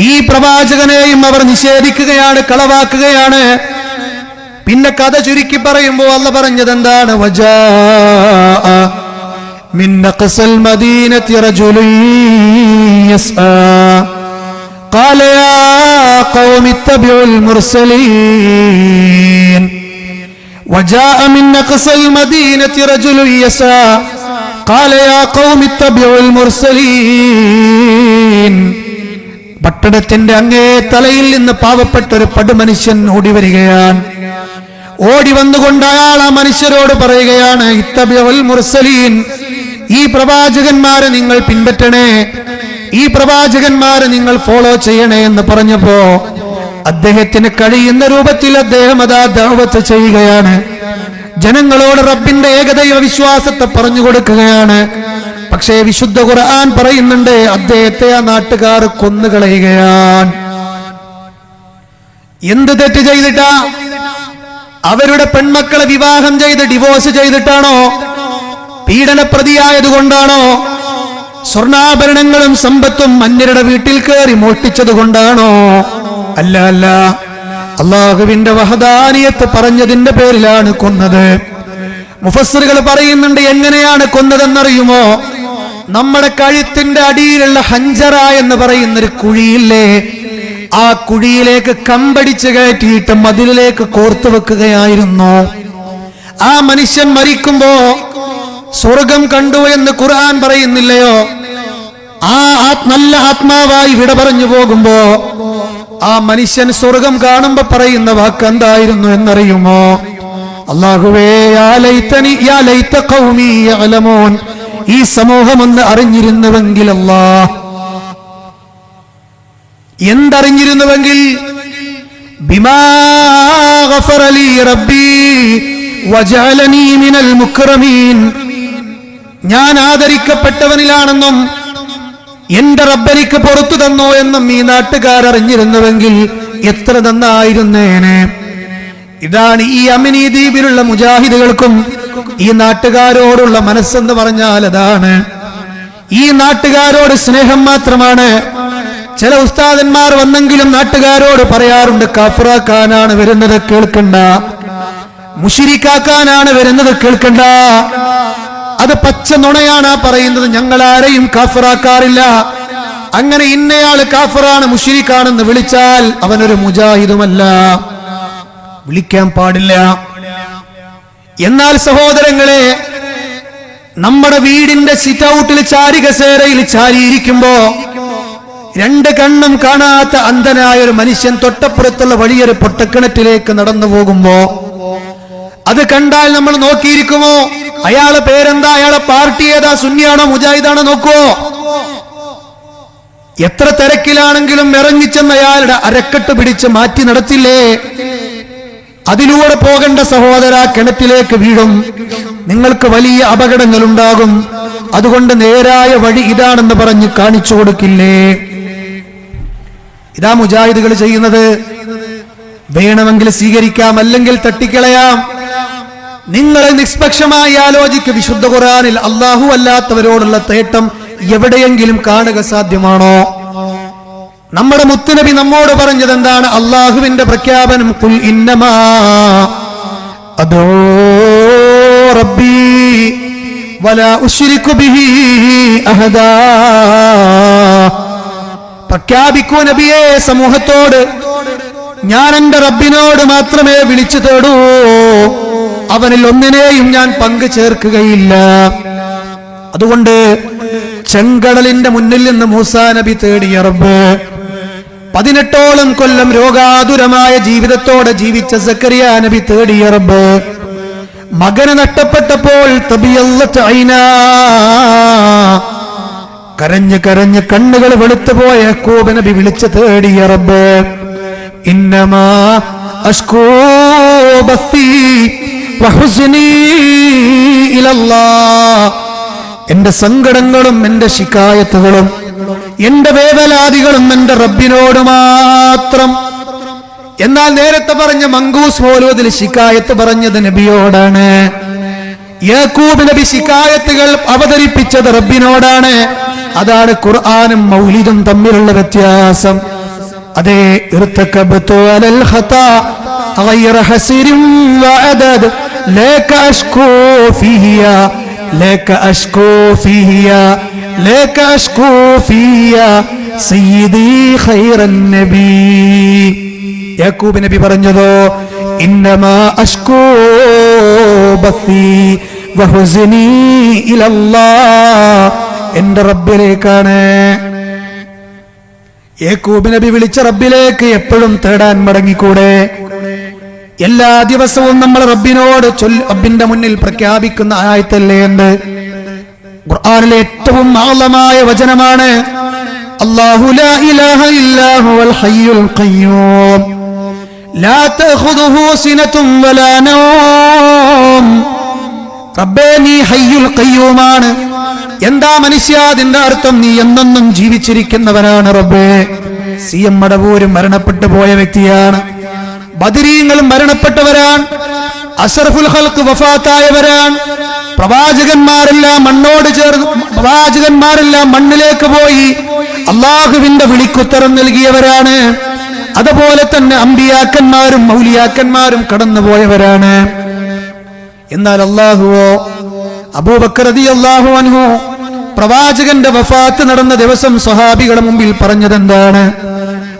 ഈ പ്രവാചകനെയും അവർ നിഷേധിക്കുകയാണ്, കളവാക്കുകയാണ്. പിന്നെ കഥ ചുരുക്കി പറയുമ്പോൾ അല്ലാഹു പറഞ്ഞത് എന്താണ്? വജാഅ മിൻ നഖ്സൽ മദീനതി റജുലുൻ യസ്ആ ഖാല യാ ഖൗമി ഇത്തബിഉൽ മുർസലീൻ. وجاء من نقص المدينة رجل يسعى قال يا قوم اتبعوا المرسلين. പട്ടണത്തിന്റെ അങ്ങേ തലയിൽ നിന്ന് പാവപ്പെട്ട ഒരു പടുമനുഷ്യൻ ഓടി വരികയാണ്. ഓടി വന്നുകൊണ്ട് അയാൾ ആ മനുഷ്യരോട് പറയുകയാണ്, ഇത്തബിഉൽ മുർസലീൻ, ഈ പ്രവാചകന്മാരെ നിങ്ങൾ പിൻപറ്റണേ, ഈ പ്രവാചകന്മാരെ നിങ്ങൾ ഫോളോ ചെയ്യണേ എന്ന് പറഞ്ഞപ്പോ അദ്ദേഹത്തിന് കഴിയുന്ന രൂപത്തിൽ അദ്ദേഹം അതാ ദഅവത്ത് ചെയ്യുകയാണ്. ജനങ്ങളോട് റബ്ബിന്റെ ഏകദൈവ വിശ്വാസത്തെ പറഞ്ഞു കൊടുക്കുകയാണ്. പക്ഷേ വിശുദ്ധ ഖുർആൻ പറയുന്നുണ്ട്, അദ്ദേഹത്തെ ആ നാട്ടുകാർ കൊന്നുകളയുകയാണ്. എന്ത് തെറ്റ് ചെയ്തിട്ടാ? അവരുടെ പെൺമക്കളെ വിവാഹം ചെയ്ത് ഡിവോഴ്സ് ചെയ്തിട്ടാണോ? പീഡനപ്രതിയായതുകൊണ്ടാണോ? സ്വർണ്ണാഭരണങ്ങളും സമ്പത്തും അന്യരുടെ വീട്ടിൽ കയറി മോഷ്ടിച്ചത് കൊണ്ടാണോ? അല്ല അല്ല, അള്ളാഹുവിന്റെ വഹദാനിയത്ത് പറഞ്ഞതിന്റെ പേരിലാണ് കൊന്നത്. മുഫസ്സിറുകൾ പറയുന്നുണ്ട്, എങ്ങനെയാണ് കൊന്നതെന്നറിയുമോ? നമ്മുടെ കഴുത്തിന്റെ അടിയിലുള്ള ഹഞ്ചറ എന്ന് പറയുന്നൊരു കുഴിയില്ലേ, ആ കുഴിയിലേക്ക് കമ്പടിച്ച് കയറ്റിയിട്ട് മതിലിലേക്ക് കോർത്തു വെക്കുകയായിരുന്നു. ആ മനുഷ്യൻ മരിക്കുമ്പോ സ്വർഗം കണ്ടു എന്ന് ഖുർആൻ പറയുന്നില്ലയോ? ആ നല്ല ആത്മാവായി വിട പറഞ്ഞു പോകുമ്പോ ആ മനുഷ്യൻ സ്വർഗം കാണുമ്പോ പറയുന്ന വാക്ക് എന്തായിരുന്നു എന്നറിയുമോ? അല്ലാഹുവേ, യാ ലൈതനി യാ ലൈത ഖൗമി യഅലമൂൻ, ഈ സമൂഹം ഒന്ന് അറിഞ്ഞിരുന്നുവെങ്കിൽ. അല്ലാഹ് എന്തറിഞ്ഞിരുന്നുവെങ്കിൽ? ബിമാ ഗഫറ ലി റബ്ബി വജഅലനി മിനൽ മുക്രമീൻ, ഞാൻ ആദരിക്കപ്പെട്ടവനിലാണെന്നും എന്റെ റബ്ബനിക്ക് പുറത്തു തന്നോ എന്നും ഈ നാട്ടുകാർ അറിഞ്ഞിരുന്നുവെങ്കിൽ എത്ര നന്നായിരുന്നേനെ. ഇതാണ് ഈ അമിനി ദ്വീപിലുള്ള മുജാഹിദുകൾക്കും ഈ നാട്ടുകാരോടുള്ള മനസ്സെന്ന് പറഞ്ഞാൽ അതാണ്. ഈ നാട്ടുകാരോട് സ്നേഹം മാത്രമാണ്. ചില ഉസ്താദന്മാർ വന്നെങ്കിലും നാട്ടുകാരോട് പറയാറുണ്ട്, കാഫിറാക്കാനാണ് വരുന്നത്, കേൾക്കണ്ട. മുശ്രിക്കാക്കാനാണ് വരുന്നത്, കേൾക്കണ്ട. അത് പച്ച നുണയാണ് പറയുന്നത്. ഞങ്ങൾ ആരെയും കാഫിറാക്കാറില്ല. അങ്ങനെ ഇന്നയാള് കാഫിറാണ്, മുശ്രിക്കാണെന്ന് വിളിച്ചാൽ അവനൊരു മുജാഹിദുമല്ല, വിളിക്കാൻ പാടില്ല. എന്നാൽ സഹോദരങ്ങളെ, നമ്മുടെ വീടിന്റെ സിറ്റ് ഔട്ടിൽ ചാരികസേരയിൽ ചാരിയിരിക്കുമ്പോ 2 കണ്ണും കാണാത്ത അന്ധനായ ഒരു മനുഷ്യൻ തൊട്ടപ്പുറത്തുള്ള വലിയൊരു പൊട്ടക്കിണറ്റിലേക്ക് നടന്നു പോകുമ്പോ അത് കണ്ടാൽ നമ്മൾ നോക്കിയിരിക്കുമോ? അയാളെ പേരെന്താ, അയാളെ പാർട്ടി ഏതാ, സുന്നിയാണോ മുജാഹിദാണോ നോക്കുവോ? എത്ര തിരക്കിലാണെങ്കിലും ഇറങ്ങിച്ചെന്ന് അയാളുടെ അരക്കെട്ട് പിടിച്ച് മാറ്റി നടത്തില്ലേ? അതിലൂടെ പോകേണ്ട സഹോദര കിണറ്റിലേക്ക് വീഴും. നിങ്ങൾക്ക് വലിയ അപകടങ്ങൾ ഉണ്ടാകും. അതുകൊണ്ട് നേരായ വഴി ഇതാണെന്ന് പറഞ്ഞ് കാണിച്ചു കൊടുക്കില്ലേ? ഇതാ മുജാഹിദുകൾ ചെയ്യുന്നത്. വേണമെങ്കിൽ സ്വീകരിക്കാം, അല്ലെങ്കിൽ തട്ടിക്കളയാം. നിങ്ങളെ നിഷ്പക്ഷമായി ആലോചിക്കുക. വിശുദ്ധ ഖുർആനിൽ അല്ലാഹു അല്ലാത്തവരോടുള്ള തേട്ടം എവിടെയെങ്കിലും കാണുക സാധ്യമാണോ? നമ്മുടെ മുത്തുനബി നമ്മോട് പറഞ്ഞത് എന്താണ്? അള്ളാഹുവിന്റെ പ്രഖ്യാപനം, ഖുൽ ഇന്നമാ അദൂ റബ്ബി വലാ ഉശ്രികു ബിഹി അഹദാ. പ്രഖ്യാപിക്കൂ നബിയെ സമൂഹത്തോട്, ഞാൻ എന്റെ റബ്ബിനോട് മാത്രമേ വിളിച്ചു തേടൂ, അവനിൽ ഒന്നിനെയും ഞാൻ പങ്കു ചേർക്കുകയില്ല. അതുകൊണ്ട് ചെങ്കടലിന്റെ മുന്നിൽ നിന്ന് മൂസാ നബി തേടിയ റബ്ബ്, 18ഓളം കൊല്ലം രോഗാതുരമായ ജീവിതത്തോടെ ജീവിച്ച സക്കരിയ നബി തേടിയ റബ്ബ്, മകന് നഷ്ടപ്പെട്ടപ്പോൾ തബിയല്ലത്ത് ഐനാ, കരഞ്ഞ് കരഞ്ഞ് കണ്ണുകൾ വെളുത്തുപോയ യാക്കൂബ് നബി വിളിച്ച് തേടിയ റബ്ബ്, ഇന്നമാ അഷ്കൂ ബസ്സീ വഹുസ്നീ ഇലല്ലാഹ്. എന്റെ സങ്കടങ്ങളും എന്റെ ശിക്കായത്തുകളും എന്റെ വേവലാദികളും എന്റെ റബ്ബിനോട് മാത്രം. എന്നാൽ നേരത്തെ പറഞ്ഞ മങ്കൂസ് മൗലൂദിൽ ശിക്കായത്ത് പറഞ്ഞത് നബിയോടാണ്. യാക്കൂബ് നബി ശിക്കായത്തുകൾ അവതരിപ്പിച്ചത് റബ്ബിനോടാണ്. അതാണ് ഖുർആനും മൗലിദും തമ്മിലുള്ള വ്യത്യാസം. അതേ, ഇർതകബതു അലൽ ഖതാ ഗൈറ ഹസിരിൻ വഅദദ് ലക അഷ്കൂ ഫിഹിയ ലക അഷ്കൂ ഫിഹിയ ലക അഷ്കൂ ഫിഹിയ സയ്യിദി ഖൈറൻ നബി. യാക്കൂബ് നബി പറഞ്ഞതോ, ഇന്നമാ അഷ്കൂ ബസ്സീ വഹുസ്നീ ഇലല്ലാഹ്, എന്റെ റബ്ബിലേക്കാണ്. യാക്കൂബ് നബി വിളിച്ച റബ്ബിലേക്ക് എപ്പോഴും തേടാൻ മടങ്ങിക്കൂടെ? എല്ലാ ദിവസവും നമ്മൾ റബ്ബിനോട് റബ്ബിന്റെ മുന്നിൽ പ്രഖ്യാപിക്കുന്ന ആയത്തല്ലേ എന്ന് ഖുർആനിലെ ഏറ്റവും ആളമായ വചനമാണ്. അല്ലാഹു ലാ ഇലാഹ ഇല്ലാ ഹുവൽ ഹയ്യുൽ ഖയ്യൂം ലാ തഖുദുഹു സിനതും വലാ നൗം. റബ്ബേ, നീ ഹയ്യുൽ ഖയ്യൂമാണ്. എന്താ മനുഷ്യ അതിന്റെ അർത്ഥം? നീ എന്നെന്നും ജീവിച്ചിരിക്കുന്നവനാണ് റബ്ബേ. CM മടവൂരും മരണപ്പെട്ടു പോയ വ്യക്തിയാണ്. ബദരീങ്ങളും മരണപ്പെട്ടവരാണ്. അഷ്റഫുൽ ഖൽഖ് വഫാത്തായവരാണ്. പ്രവാചകന്മാരെല്ലാം മണ്ണോട് ചേർന്ന്, പ്രവാചകന്മാരെല്ലാം മണ്ണിലേക്ക് പോയി അള്ളാഹുവിന്റെ വിളിക്കുത്തരം നൽകിയവരാണ്. അതുപോലെ തന്നെ അമ്പിയാക്കന്മാരും മൗലിയാക്കന്മാരും കടന്നുപോയവരാണ്. എന്നാൽ അല്ലാഹുവോ, അബൂബക്കർ റളിയല്ലാഹു അൻഹു പ്രവാചകന്റെ വഫാത്ത് നടന്ന ദിവസം സ്വഹാബികളുടെ മുമ്പിൽ പറഞ്ഞത് എന്താണ്?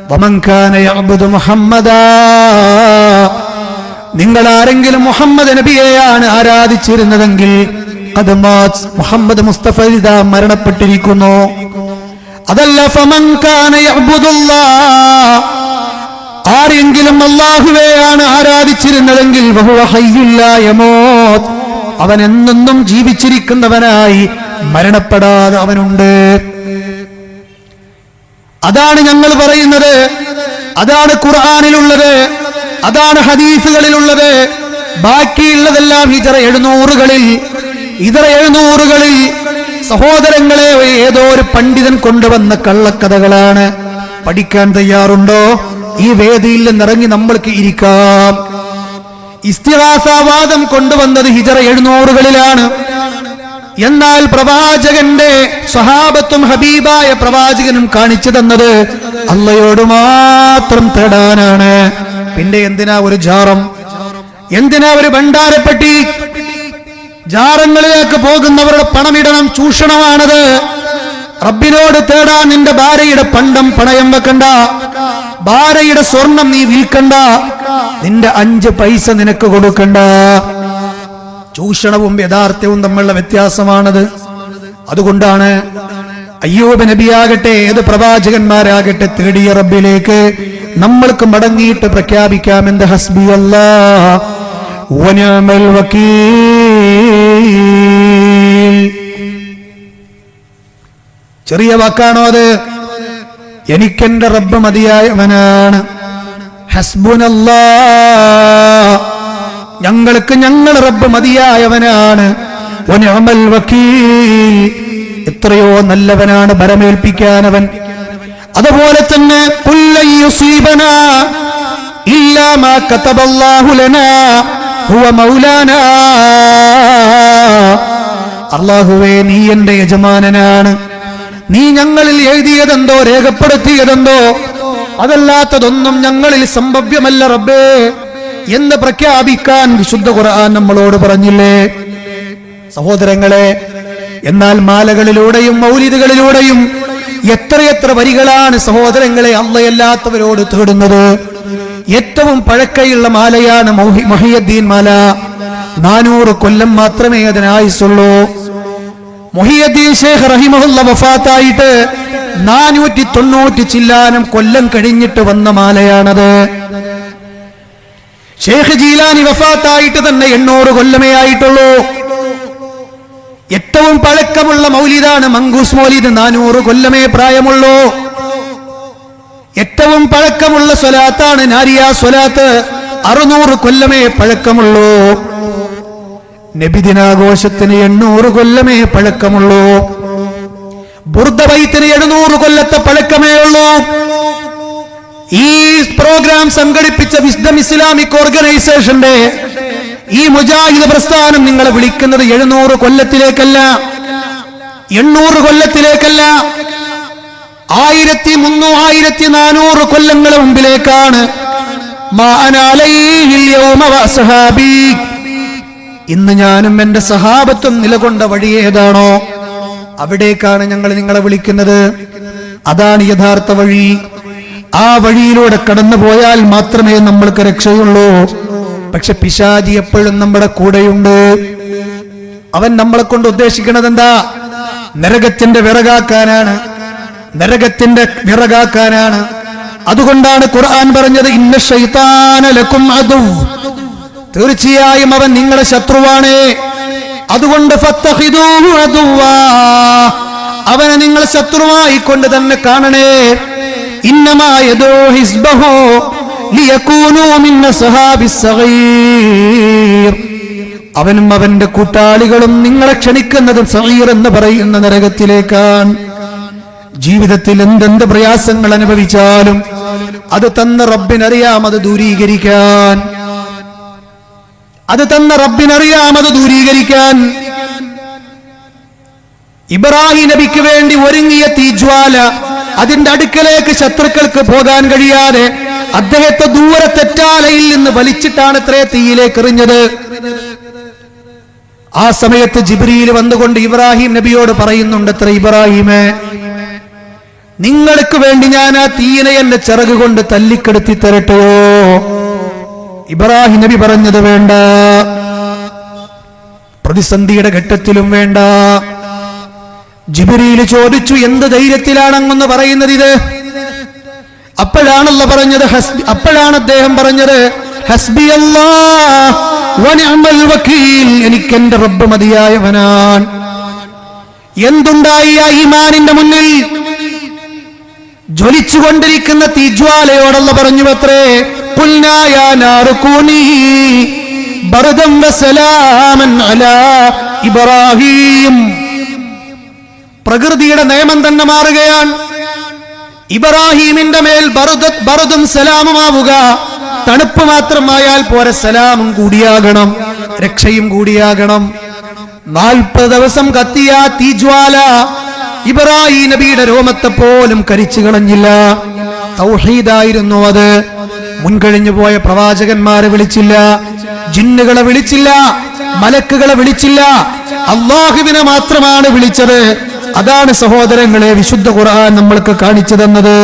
വമൻ കാന യഅ്ബുദു മുഹമ്മദാ, നിങ്ങൾ ആരെങ്കിലും മുഹമ്മദ് നബിയെയാണ് ആരാധിച്ചിരുന്നതെങ്കിൽ ഖദ് മാത്, മുഹമ്മദ് മുസ്തഫ ഇദാ മരണപ്പെട്ടിരിക്കുന്നു. അതല്ല, ഫമൻ കാന യഅ്ബുദുല്ലാഹ്, ആരെങ്കിലും അല്ലാഹുവെയാണ് ആരാധിച്ചിരുന്നതെങ്കിൽ വഹുവ ഹയ്യുൽ ലാ യമൂത്, അവൻ എന്നെന്നും ജീവിച്ചിരിക്കുന്നവനായി മരണപ്പെടാതെ അവനുണ്ട്. അതാണ് ഞങ്ങൾ പറയുന്നത്. അതാണ് ഖുർആനിലുള്ളത്, അതാണ് ഹദീസുകളിലുള്ളത്. ബാക്കിയുള്ളതെല്ലാം ഹിജറ 700-കളിൽ, ഇതര 700-കളിൽ സഹോദരങ്ങളെ ഏതോ ഒരു പണ്ഡിതൻ കൊണ്ടുവന്ന കള്ളക്കഥകളാണ്. പഠിക്കാൻ തയ്യാറുണ്ടോ? ഈ വേദിയിൽ നിന്നിറങ്ങി നമ്മൾക്ക് ഇരിക്കാം. ഇസ്തിഗാസാവാദം കൊണ്ടുവന്നത് ഹിജറ 700-കളിലാണ്. എന്നാൽ പ്രവാചകന്റെ സ്വഹാബത്തും ഹബീബായ പ്രവാചകനും കാണിച്ചു തന്നത് അള്ളയോട് മാത്രം തേടാനാണ്. പിന്നെ എന്തിനാ ഒരു ജാറം? എന്തിനാ ഒരു ഭണ്ഡാരപ്പെട്ടി? ജാറങ്ങളിലേക്ക് പോകുന്നവരുടെ പണമിടണം, ചൂഷണമാണത്. റബ്ബിനോട് തേടാൻ നിന്റെ ഭാര്യയുടെ പണ്ടം പണയം വെക്കണ്ട, ഭാര്യയുടെ സ്വർണം നീ വിൽക്കണ്ട, നിന്റെ 5 പൈസ നിനക്ക് കൊടുക്കണ്ട. ചൂഷണവും യഥാർത്ഥവും തമ്മിലുള്ള വ്യത്യാസമാണത്. അതുകൊണ്ടാണ് അയ്യൂബ് നബിയാകട്ടെ ഏത് പ്രവാചകന്മാരാകട്ടെ തേടിയ റബ്ബിലേക്ക് നമ്മൾക്ക് മടങ്ങിയിട്ട് പ്രഖ്യാപിക്കാമെന്ന് ഹസ്ബി അല്ലാഹ് വനിഅമൽ വകീൽ. ചെറിയ വാക്കാണോ അത്? എനിക്കെന്റെ റബ്ബ് മതിയായവനാണ്. ഹസ്ബുനല്ലാഹ്, ഞങ്ങൾക്ക് ഞങ്ങളുടെ റബ്ബ് മതിയായവനാണ്. വനിഅമൽ വകീൽ, എത്രയോ നല്ലവനാണ് ഭരമേൽപ്പിക്കാനവൻ. അതുപോലെ തന്നെ ഖുൽ ലൻ യുസീബനാ ഇല്ലാ മാ കതബല്ലാഹു ലനാ ഹുവ മൗലാനാ, അല്ലാഹുവേ നീ എന്റെ യജമാനനാണ്, നീ ഞങ്ങളിൽ എഴുതിയതെന്തോ രേഖപ്പെടുത്തിയതെന്തോ അതല്ലാത്തതൊന്നും ഞങ്ങളിൽ സംഭവ്യമല്ല റബ്ബേ എന്ന് പ്രഖ്യാപിക്കാൻ വിശുദ്ധ ഖുർആൻ നമ്മളോട് പറഞ്ഞില്ലേ സഹോദരങ്ങളെ? എന്നാൽ മാലകളിലൂടെയും മൗലിദുകളിലൂടെയും എത്രയെത്ര വരികളാണ് സഹോദരങ്ങളെ അള്ളയല്ലാത്തവരോട് തേടുന്നത്. ഏറ്റവും പഴക്കയുള്ള മാലയാണ് മുഹിയുദ്ദീൻ മാല. 400 കൊല്ലം മാത്രമേ അതിനായുസുള്ളൂ. മുഹിയുദ്ദീൻ ശൈഖ് റഹിമഹുള്ള വഫാത്തായിട്ട് 490 ചില്ലാനം കൊല്ലം കഴിഞ്ഞിട്ട് വന്ന മാലയാണത്. ശൈഖ് ജീലാനി വഫാത്തായിട്ട് തന്നെ 800 കൊല്ലമേ ആയിട്ടുള്ളൂ. ഏറ്റവും പഴക്കമുള്ള മൗലിദാണ് മങ്കൂസ് മൗലിദ്, 400 കൊല്ലമേ പ്രായമുള്ളൂ. ഏറ്റവും പഴക്കമുള്ള സ്വലാത്താണ് നാരിയ സ്വലാത്ത്, 600 കൊല്ലമേ പഴക്കമുള്ളൂ. നബിദിനാഘോഷത്തിന് 800 കൊല്ലമേ പഴക്കമുള്ളൂ. ബുർദ ബൈത്തിന് 700 കൊല്ലത്തെ പഴക്കമേ ഉള്ളൂ. ഈ പ്രോഗ്രാം സംഘടിപ്പിച്ച വിസ്ഡം ഇസ്ലാമിക് ഓർഗനൈസേഷന്റെ ഈ മുജാഹിദ് പ്രസ്ഥാനം നിങ്ങളെ വിളിക്കുന്നത് 700 കൊല്ലത്തിലേക്കല്ല, 800 കൊല്ലത്തിലേക്കല്ല, 1300-1400 കൊല്ലങ്ങളെ മുമ്പിലേക്കാണ്. ഇന്ന് ഞാനും എന്റെ സഹാബത്തും നിലകൊണ്ട വഴി ഏതാണോ അവിടേക്കാണ് ഞങ്ങൾ നിങ്ങളെ വിളിക്കുന്നത്. അതാണ് യഥാർത്ഥ വഴി. ആ വഴിയിലൂടെ കടന്നു പോയാൽ മാത്രമേ നമ്മൾക്ക് രക്ഷയുള്ളൂ. പക്ഷെ പിശാചി എപ്പോഴും നമ്മുടെ കൂടെയുണ്ട്. അവൻ നമ്മളെ കൊണ്ട് ഉദ്ദേശിക്കുന്നത് എന്താ? നരകത്തിന്റെ വിറകാക്കാനാണ്, നരകത്തിന്റെ വിറകാക്കാനാണ്. അതുകൊണ്ടാണ് ഖുർആൻ പറഞ്ഞത് ഇന്ന ശൈത്താന ലക്കും അദുവ്, തീർച്ചയായും അവൻ നിങ്ങളുടെ ശത്രുവാണ്. അതുകൊണ്ട് ഫത്തഖിദൂഹു അദുവ്വാ, അവനെ നിങ്ങൾ ശത്രുവായി കൊണ്ട് തന്നെ കാണണേ. ഇന്നമാ യദൂ ഹിസ്ബഹു ലിയകൂനൂ മിൻ അസ്ഹാബിസ് സഗീർ, അവനും അവന്റെ കൂട്ടാളികളും നിങ്ങളെ ക്ഷണിക്കുന്നത് സഗീർ എന്ന് പറയുന്ന നരകത്തിലേക്കാണ്. ജീവിതത്തിൽ എന്തെന്ത് പ്രയാസങ്ങൾ അനുഭവിച്ചാലും അത് തന്ന റബ്ബിനറിയാം അത് ദൂരീകരിക്കാൻ, അത് തന്ന റബ്ബിനറിയാം അത് ദൂരീകരിക്കാൻ. ഇബ്രാഹിം നബിക്ക് വേണ്ടി ഒരുങ്ങിയ തീജ്വാല, അതിന്റെ അടുക്കലേക്ക് ശത്രുക്കൾക്ക് പോകാൻ കഴിയാതെ അദ്ദേഹത്തെ ദൂരെ തെറ്റാലയിൽ നിന്ന് വലിച്ചിട്ടാണ് ഇത്രേ തീയിലേക്ക് എറിഞ്ഞത്. ആ സമയത്ത് ജിബ്രീൽ വന്നുകൊണ്ട് ഇബ്രാഹിം നബിയോട് പറയുന്നുണ്ട്, അത്ര ഇബ്രാഹിമേ, നിങ്ങൾക്ക് വേണ്ടി ഞാൻ ആ തീയിനെ എന്റെ ചിറക് കൊണ്ട് തല്ലിക്കെടുത്തി തരട്ടെയോ? ഇബ്രാഹിം നബി പറഞ്ഞത് വേണ്ട, പ്രതിസന്ധിയുടെ ഘട്ടത്തിലും വേണ്ട. ജിബ്രീൽ ചോദിച്ചു, എന്ത് ധൈര്യത്തിലാണ് അങ്ങൊന്ന് പറയുന്നത് ഇത്? അപ്പോഴാണല്ലോ പറഞ്ഞത്, അപ്പോഴാണ് അദ്ദേഹം പറഞ്ഞത്, ഹസ്ബി അല്ലാഹ് വ നിഅമൽ വകീൽ, എനിക്ക് എന്റെ റബ്ബ് മതിയായവനാണ്. എന്തുണ്ടായി ആ ഈമാനിന്റെ മുന്നിൽ? ജ്വലിച്ചുകൊണ്ടിരിക്കുന്ന തീജ്വാലയോടുള്ള പറഞ്ഞു അത്രേ, ഖുൽനാ യാ നാറു കൂനി ബർദൻ വസലാമൻ അലാ ഇബ്രാഹിം. പ്രകൃതിയുടെ നിയമം തന്നെ മാറുകയാണ്. ഇബ്രാഹിമിന്റെ മേൽ ബറുദും സലാമുമാവുക. തണുപ്പ് മാത്രമായാൽ പോരെ, സലാമും കൂടിയാകണം, രക്ഷയും കൂടിയാകണം. 40 ദിവസം കത്തിയ തീജ്വാല ഇബ്രാഹിം നബിയുടെ രോമത്തെ പോലും കരിച്ചു കളഞ്ഞില്ല. തൗഹീദായിരുന്നു അത്. മുൻകഴിഞ്ഞു പോയ പ്രവാചകന്മാരെ വിളിച്ചില്ല, ജിന്നുകളെ വിളിച്ചില്ല, മലക്കുകളെ വിളിച്ചില്ല, അല്ലാഹുവിനെ മാത്രമാണ് വിളിച്ചത്. അതാണ് സഹോദരങ്ങളെ വിശുദ്ധ ഖുർആൻ നമ്മൾക്ക് കാണിച്ചു തന്നത്.